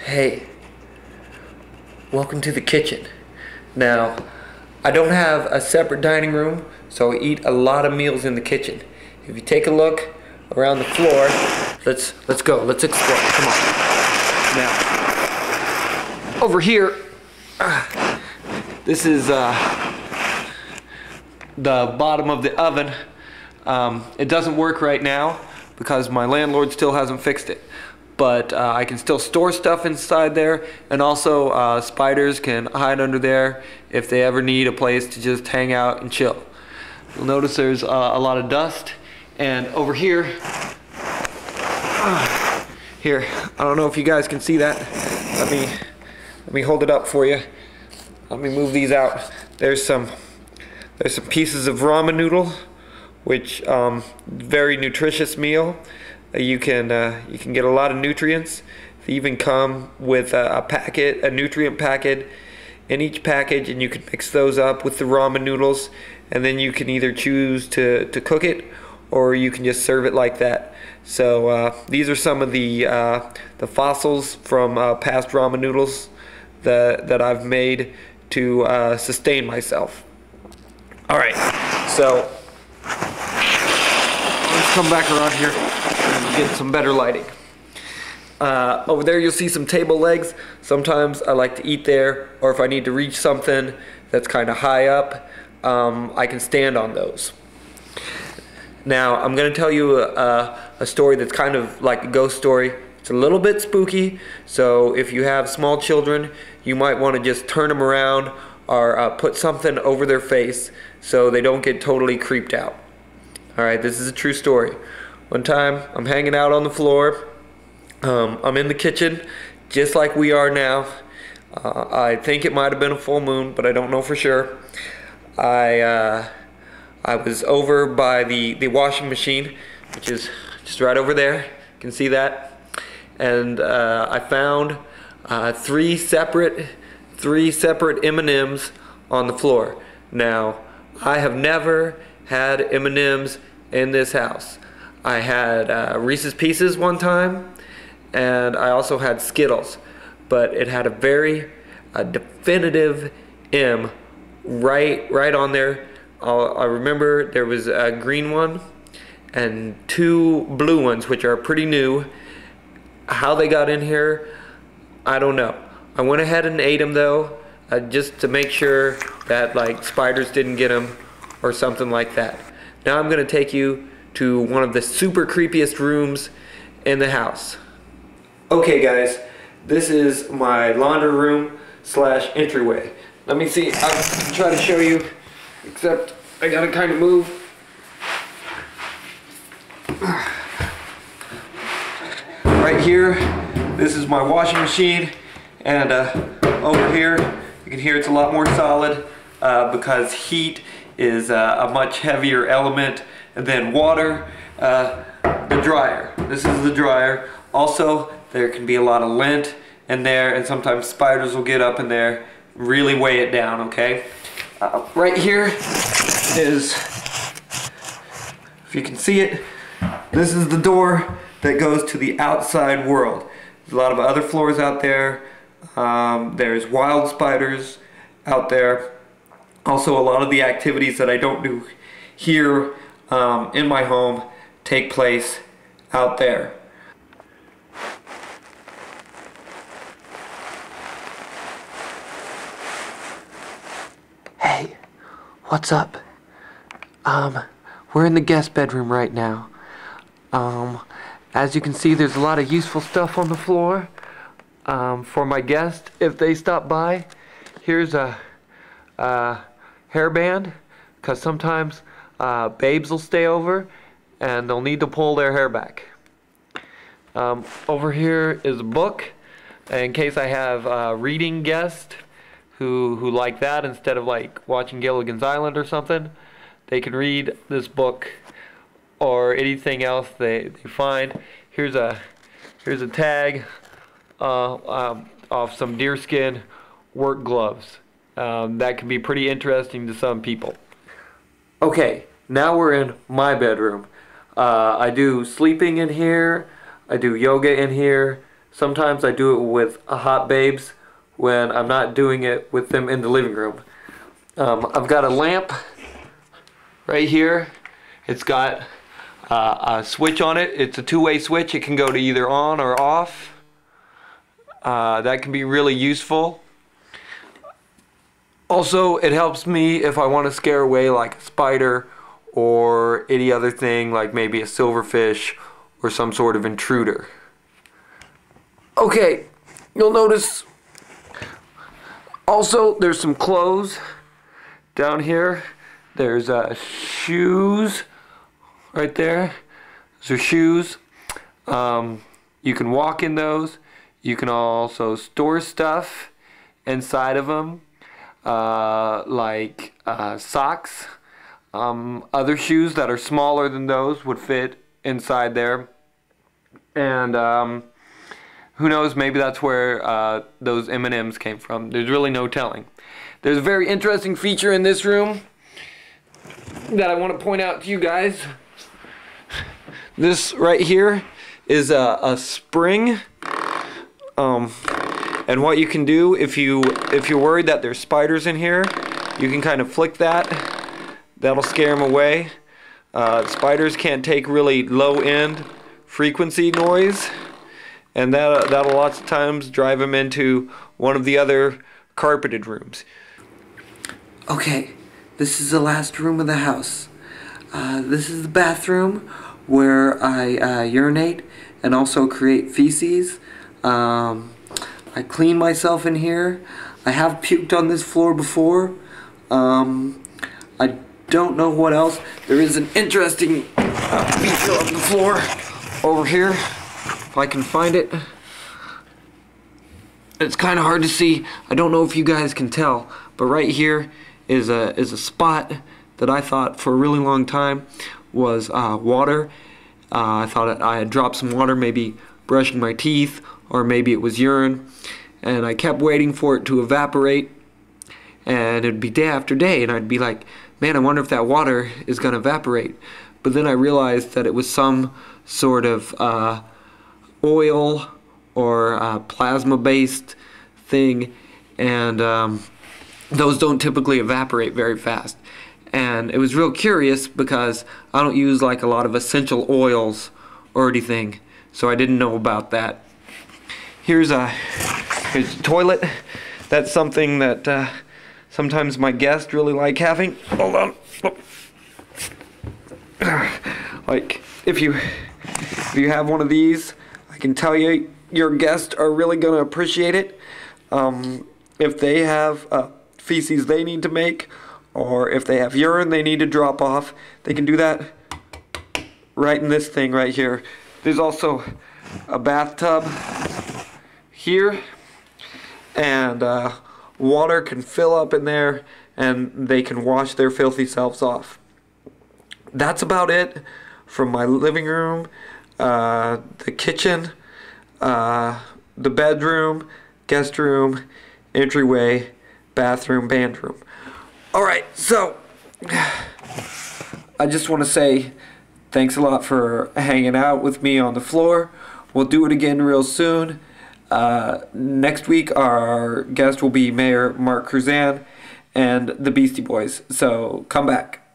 Hey, welcome to the kitchen. Now, I don't have a separate dining room, so I eat a lot of meals in the kitchen. If you take a look around the floor, let's go, let's explore. Come on. Now, over here, this is the bottom of the oven. It doesn't work right now because my landlord still hasn't fixed it. But I can still store stuff inside there, and also spiders can hide under there if they ever need a place to just hang out and chill. You'll notice there's a lot of dust, and over here, I don't know if you guys can see that. Let me hold it up for you. Let me move these out. There's some pieces of ramen noodle, which very nutritious meal. You can get a lot of nutrients. They even come with a nutrient packet in each package, and you can mix those up with the ramen noodles, and then you can either choose to cook it, or you can just serve it like that. So these are some of the fossils from past ramen noodles that I've made to sustain myself. All right, so let's come back around here and get some better lighting. Over there you'll see some table legs. Sometimes I like to eat there, or if I need to reach something that's kind of high up, I can stand on those. Now I'm going to tell you a story that's kind of like a ghost story. It's a little bit spooky, so if you have small children, you might want to just turn them around or put something over their face so they don't get totally creeped out. Alright, this is a true story. One time, I'm hanging out on the floor. I'm in the kitchen, just like we are now. I think it might have been a full moon, but I don't know for sure. I was over by the washing machine, which is just right over there. You can see that. And I found three separate M&Ms on the floor. Now, I have never had M&Ms in this house. I had Reese's Pieces one time, and I also had Skittles, but it had a very definitive M right on there. I remember there was a green one and two blue ones, which are pretty new. How they got in here, I don't know. I went ahead and ate them though, just to make sure that like spiders didn't get them or something like that. Now I'm going to take you to one of the super creepiest rooms in the house. Okay guys, this is my laundry room slash entryway. Let me see, I'll try to show you, except I gotta kind of move. Right here, this is my washing machine, and over here you can hear it's a lot more solid because heat is a much heavier element than water. The dryer, this is the dryer. Also, there can be a lot of lint in there, and sometimes spiders will get up in there, really weigh it down, okay? Right here is, if you can see it, this is the door that goes to the outside world. There's a lot of other floors out there. There's wild spiders out there. Also, a lot of the activities that I don't do here in my home take place out there. Hey, what's up? We're in the guest bedroom right now. As you can see, there's a lot of useful stuff on the floor for my guests if they stop by. Here's a hairband, because sometimes babes will stay over and they'll need to pull their hair back. Over here is a book in case I have reading guests who like that instead of like watching Gilligan's Island or something. They can read this book or anything else they find. Here's a tag of some deerskin work gloves. That can be pretty interesting to some people. Okay, now we're in my bedroom. I do sleeping in here. I do yoga in here. Sometimes I do it with hot babes when I'm not doing it with them in the living room. I've got a lamp right here. It's got a switch on it. It's a two-way switch. It can go to either on or off. That can be really useful. Also, it helps me if I want to scare away like a spider or any other thing, like maybe a silverfish or some sort of intruder. Okay, you'll notice also there's some clothes down here. There's shoes right there. Those are shoes. You can walk in those. You can also store stuff inside of them. Like socks. Other shoes that are smaller than those would fit inside there. And who knows, maybe that's where those M&Ms came from. There's really no telling. There's a very interesting feature in this room that I want to point out to you guys. This right here is a spring. And what you can do if you're worried that there's spiders in here, you can kind of flick that. That'll scare them away. Spiders can't take really low-end frequency noise, and that'll lots of times drive them into one of the other carpeted rooms. Okay, this is the last room of the house. This is the bathroom where I urinate and also create feces. I clean myself in here. I have puked on this floor before. I don't know what else. There is an interesting feature on the floor over here, if I can find it. It's kind of hard to see. I don't know if you guys can tell, but right here is a spot that I thought for a really long time was water. I thought I had dropped some water, maybe brushing my teeth, or maybe it was urine, and I kept waiting for it to evaporate, and it'd be day after day, and I'd be like, man, I wonder if that water is going to evaporate. But then I realized that it was some sort of oil or plasma-based thing, and those don't typically evaporate very fast. And it was real curious because I don't use like a lot of essential oils or anything, so I didn't know about that. Here's a toilet. That's something that sometimes my guests really like having. Hold on. Like if you have one of these, I can tell you your guests are really gonna appreciate it. If they have feces they need to make, or if they have urine they need to drop off, they can do that right in this thing right here. There's also a bathtub here, and water can fill up in there and they can wash their filthy selves off. That's about it from my living room, the kitchen, the bedroom, guest room, entryway, bathroom, band room. Alright, so I just want to say thanks a lot for hanging out with me on the floor. We'll do it again real soon. Next week our guest will be Mayor Mark Cruzan and the Beastie Boys, so come back.